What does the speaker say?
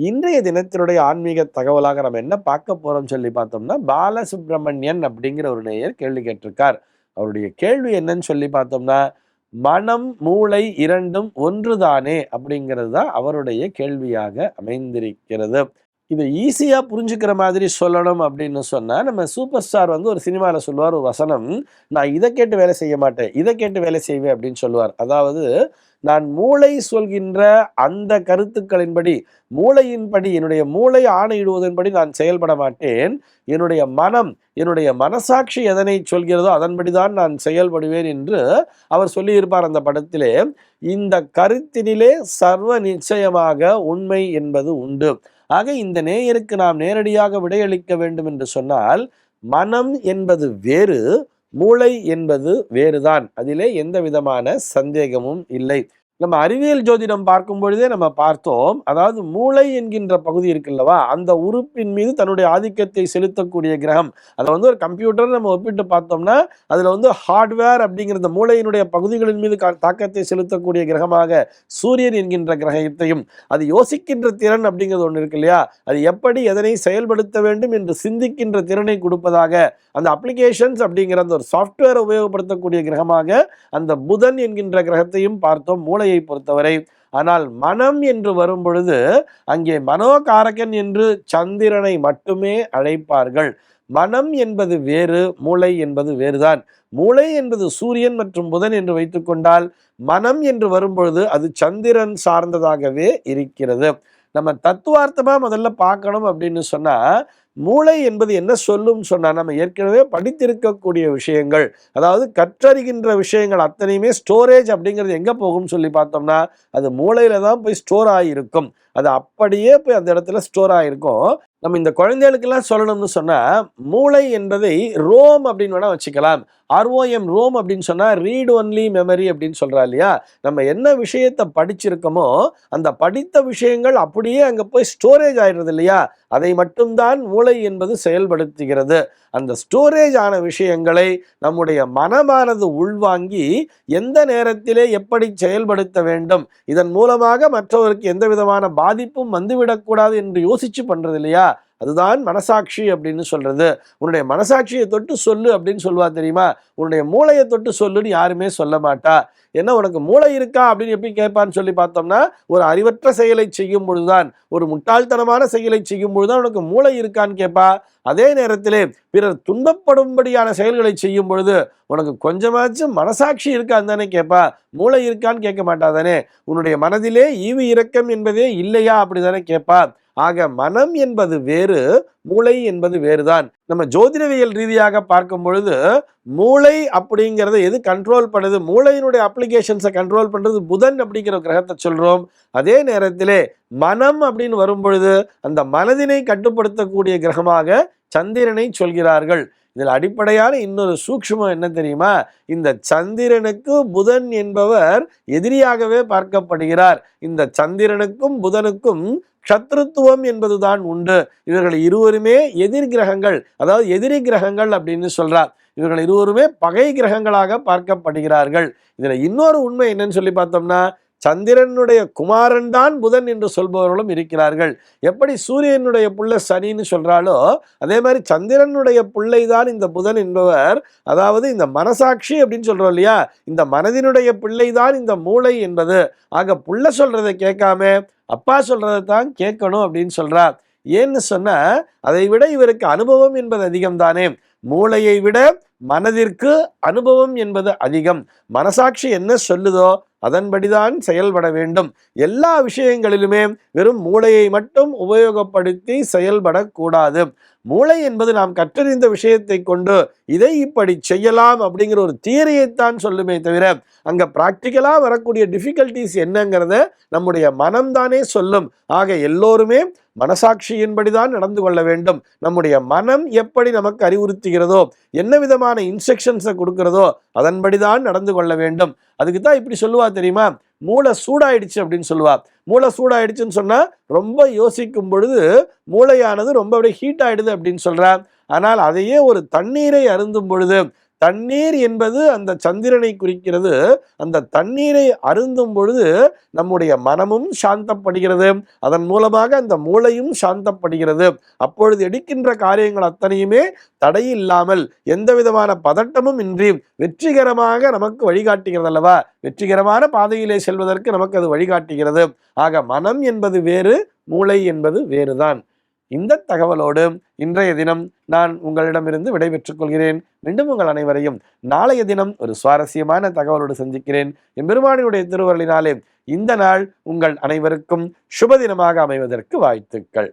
இன்றைய தினத்தினுடைய ஆன்மீக தகவலாக நம்ம என்ன பார்க்க போறோம் சொல்லி பார்த்தோம்னா, பாலசுப்ரமணியன் அப்படிங்கிற ஒரு நேயர் கேள்வி கேட்டிருக்கார். அவருடைய கேள்வி என்னன்னு சொல்லி பார்த்தோம்னா, மனம், மூளை இரண்டும் ஒன்றுதானே அப்படிங்கிறது தான் அவருடைய கேள்வியாக அமைந்திருக்கிறது. இத ஈஸியா புரிஞ்சுக்கிற மாதிரி சொல்லணும் அப்படின்னு சொன்னா, நம்ம சூப்பர் ஸ்டார் ஒரு சினிமால சொல்லுவார் ஒரு வசனம், "நான் இத கேட்டு வேலை செய்ய மாட்டேன். இத கேட்டு வேலை செய்வேன்" அப்படின்னு சொல்லுவார். அதாவது, நான் மூளை சொல்கின்ற அந்த கருத்துக்களின்படி, மூளையின்படி என்னுடைய மூளை ஆணையிடுவதன்படி நான் செயல்பட மாட்டேன். என்னுடைய மனம், என்னுடைய மனசாட்சி எதனை சொல்கிறதோ அதன்படிதான் நான் செயல்படுவேன் என்று அவர் சொல்லியிருப்பார் அந்த படத்திலே. இந்த கருத்தினிலே சர்வ நிச்சயமாக உண்மை என்பது உண்டு. ஆக இந்த நேயருக்கு நாம் நேரடியாக விடையளிக்க வேண்டும் என்று சொன்னால், மனம் என்பது வேறு, மூளை என்பது வேறுதான். அதிலே எந்த விதமான சந்தேகமும் இல்லை. நம்ம அறிவியல் ஜோதிடம் பார்க்கும் பொழுதே நம்ம பார்த்தோம். அதாவது மூளை என்கின்ற பகுதி இருக்குல்லவா, அந்த உறுப்பின் மீது தன்னுடைய ஆதிக்கத்தை செலுத்தக்கூடிய கிரகம். அதை ஒரு கம்ப்யூட்டர் நம்ம ஒப்பிட்டு பார்த்தோம்னா, அதுல ஹார்ட்வேர் அப்படிங்கிற மூளையினுடைய பகுதிகளின் மீது தாக்கத்தை செலுத்தக்கூடிய கிரகமாக சூரியன் என்கின்ற கிரகத்தையும், அது யோசிக்கின்ற திறன் அப்படிங்கிறது ஒன்று இருக்கு இல்லையா, அது எப்படி எதனை செயல்படுத்த வேண்டும் என்று சிந்திக்கின்ற திறனை கொடுப்பதாக அந்த அப்ளிகேஷன்ஸ் அப்படிங்கிற அந்த ஒரு சாஃப்ட்வேரை உபயோகப்படுத்தக்கூடிய கிரகமாக அந்த புதன் என்கின்ற கிரகத்தையும் பார்த்தோம் மூளையை பொறுத்தவரை. ஆனால் மனம் என்று வரும் பொழுது அங்கே மனோகாரகன் என்று சந்திரனை மட்டுமே அழைப்பார்கள். மனம் என்பது வேறு, மூளை என்பது வேறுதான். மூளை என்பது சூரியன் மற்றும் புதன் என்று வைத்துக்கொண்டால், மனம் என்று வரும்பொழுது அது சந்திரன் சார்ந்ததாகவே இருக்கிறது. நம்ம தத்துவார்த்தமா முதல்ல பார்க்கணும் அப்படின்னு சொன்னா, மூளை என்பது என்ன சொல்லும் சொன்னா, நம்ம ஏற்கனவே படித்திருக்கக்கூடிய விஷயங்கள், அதாவது கற்றறிகின்ற விஷயங்கள் அத்தனையுமே ஸ்டோரேஜ் அப்படிங்கிறது எங்க போகும் சொல்லி பார்த்தோம்னா, அது மூளையில தான் போய் ஸ்டோர் ஆகியிருக்கும். அது அப்படியே போய் அந்த இடத்துல ஸ்டோர் ஆகிருக்கும். நம்ம இந்த குழந்தைகளுக்கெல்லாம் சொல்லணும்னு சொன்னா, மூளை என்பதை ரோம் அப்படின்னு வேணா வச்சுக்கலாம். ROM, ரோம் அப்படின்னு சொன்னா ரீட் ஒன்லி மெமரி அப்படின்னு சொல்றா இல்லையா. நம்ம என்ன விஷயத்தை படிச்சிருக்கோமோ அந்த படித்த விஷயங்கள் அப்படியே அங்க போய் ஸ்டோரேஜ் ஆயிடுறது இல்லையா, அதை மட்டும்தான் மூளை என்பது செயல்படுத்துகிறது. அந்த ஸ்டோரேஜ் ஆன விஷயங்களை நம்முடைய மனமானது உள்வாங்கி எந்த நேரத்திலே எப்படி செயல்படுத்த வேண்டும், இதன் மூலமாக மற்றவருக்கு எந்த விதமான பாதிப்பும் வந்துவிடக்கூடாது என்று யோசிச்சு பண்றது இல்லையா, அதுதான் மனசாட்சி அப்படின்னு சொல்றது. உன்னுடைய மனசாட்சியை தொட்டு சொல்லு அப்படின்னு சொல்லுவா தெரியுமா, உன்னுடைய மூளையை தொட்டு சொல்லுன்னு யாருமே சொல்ல மாட்டா. என்ன உனக்கு மூளை இருக்கா அப்படின்னு எப்படி கேட்பான்னு சொல்லி பார்த்தோம்னா, ஒரு அறிவற்ற செயலை செய்யும் பொழுதுதான், ஒரு முட்டாள்தனமான செயலை செய்யும் பொழுதுதான் உனக்கு மூளை இருக்கான்னு கேட்பா. அதே நேரத்திலே பிறர் துன்பப்படும்படியான செயல்களை செய்யும் பொழுது உனக்கு கொஞ்சமாச்சும் மனசாட்சி இருக்கான்னு தானே கேட்பா, மூளை இருக்கான்னு கேட்க மாட்டாதானே. உன்னுடைய மனதிலே ஈவு இரக்கம் என்பதே இல்லையா அப்படிதானே கேட்பா. ஆக மனம் என்பது வேறு, மூளை என்பது வேறுதான். நம்ம ஜோதிடவியல் ரீதியாக பார்க்கும் பொழுது மூளை அப்படிங்கிறத எது கண்ட்ரோல் பண்ணுது, மூளையினுடைய அப்ளிகேஷன்ஸை கண்ட்ரோல் பண்றது புதன் அப்படிங்கிற கிரகத்தை சொல்றோம். அதே நேரத்திலே மனம் அப்படின்னு வரும் பொழுது அந்த மனதினை கட்டுப்படுத்தக்கூடிய கிரகமாக சந்திரனை சொல்கிறார்கள். இதில் அடிப்படையான இன்னொரு சூக்ஷ்மம் என்ன தெரியுமா, இந்த சந்திரனுக்கு புதன் என்பவர் எதிரியாகவே பார்க்கப்படுகிறார். இந்த சந்திரனுக்கும் புதனுக்கும் சத்ருத்துவம் என்பதுதான் உண்டு. இவர்கள் இருவருமே எதிர் கிரகங்கள், அதாவது எதிரி கிரகங்கள் அப்படின்னு சொல்றார். இவர்கள் இருவருமே பகை கிரகங்களாக பார்க்கப்படுகிறார்கள். இதுல இன்னொரு உண்மை என்னன்னு சொல்லி பார்த்தோம்னா, சந்திரனுடைய குமாரன் தான் புதன் என்று சொல்பவர்களும் இருக்கிறார்கள். எப்படி சூரியனுடைய புள்ள சனின்னு சொல்றாலோ அதே மாதிரி சந்திரனுடைய பிள்ளை தான் இந்த புதன் என்பவர். அதாவது இந்த மனசாட்சி அப்படின்னு சொல்றோம் இல்லையா, இந்த மனதினுடைய பிள்ளை தான் இந்த மூளை என்பது. ஆக புள்ள சொல்றதை கேட்காம அப்பா சொல்றதை தான் கேட்கணும் அப்படின்னு சொல்றார். ஏன்னு சொன்னா, அதை விட இவருக்கு அனுபவம் என்பது அதிகம் தானே. மூளையை விட மனதிற்கு அனுபவம் என்பது அதிகம். மனசாட்சி என்ன சொல்லுதோ அதன்படிதான் செயல்பட வேண்டும். எல்லா விஷயங்களிலுமே வெறும் மூளையை மட்டும் உபயோகப்படுத்தி செயல்படக்கூடாது. மூளை என்பது நாம் கற்றறிந்த விஷயத்தை கொண்டு இதை இப்படி செய்யலாம் அப்படிங்கிற ஒரு தியரியைத்தான் சொல்லுமே தவிர, அங்க பிராக்டிக்கலா வரக்கூடிய டிஃபிகல்டிஸ் என்னங்கிறத நம்முடைய மனம்தானே சொல்லும். ஆக எல்லோருமே மனசாட்சியின்படிதான் நடந்து கொள்ள வேண்டும். நம்முடைய மனம் எப்படி நமக்கு அறிவுறுத்துகிறதோ, என்ன விதமான இன்ஸ்ட்ரக்ஷன்ஸை கொடுக்கிறதோ அதன்படிதான் நடந்து கொள்ள வேண்டும். அதுக்கு தான் இப்படி சொல்லுவா தெரியுமா, மூளை சூடாயிடுச்சு அப்படின்னு சொல்லுவா. மூளை சூடாயிடுச்சுன்னு சொன்னா ரொம்ப யோசிக்கும் பொழுது மூளையானது ரொம்ப அப்படியே ஹீட் ஆயிடுது அப்படின்னு சொல்றா. ஆனால் அதையே ஒரு தண்ணீரை அருந்தும் பொழுது தண்ணீர் என்பது அந்த சந்திரனை குறிக்கிறது. அந்த தண்ணீரை அருந்தும் பொழுது நம்முடைய மனமும் சாந்தப்படுகிறது, அதன் மூலமாக அந்த மூளையும் சாந்தப்படுகிறது. அப்பொழுது எடுக்கின்ற காரியங்கள் அத்தனையுமே தடையில்லாமல் எந்த விதமான பதட்டமும் இன்றி வெற்றிகரமாக நமக்கு வழிகாட்டுகிறது அல்லவா? வெற்றிகரமான பாதையிலே செல்வதற்கு நமக்கு அது வழிகாட்டுகிறது. ஆக மனம் என்பது வேறு, மூளை என்பது வேறுதான். இந்த தகவலோடு இன்றைய தினம் நான் உங்களிடமிருந்து விடைபெற்றுக் கொள்கிறேன். மீண்டும் உங்கள் அனைவரையும் நாளைய தினம் ஒரு சுவாரஸ்யமான தகவலோடு சந்திக்கிறேன். எம்பெருமானியுடைய திருவருளினாலே இந்த நாள் உங்கள் அனைவருக்கும் சுப தினமாக அமைவதற்கு வாழ்த்துக்கள்.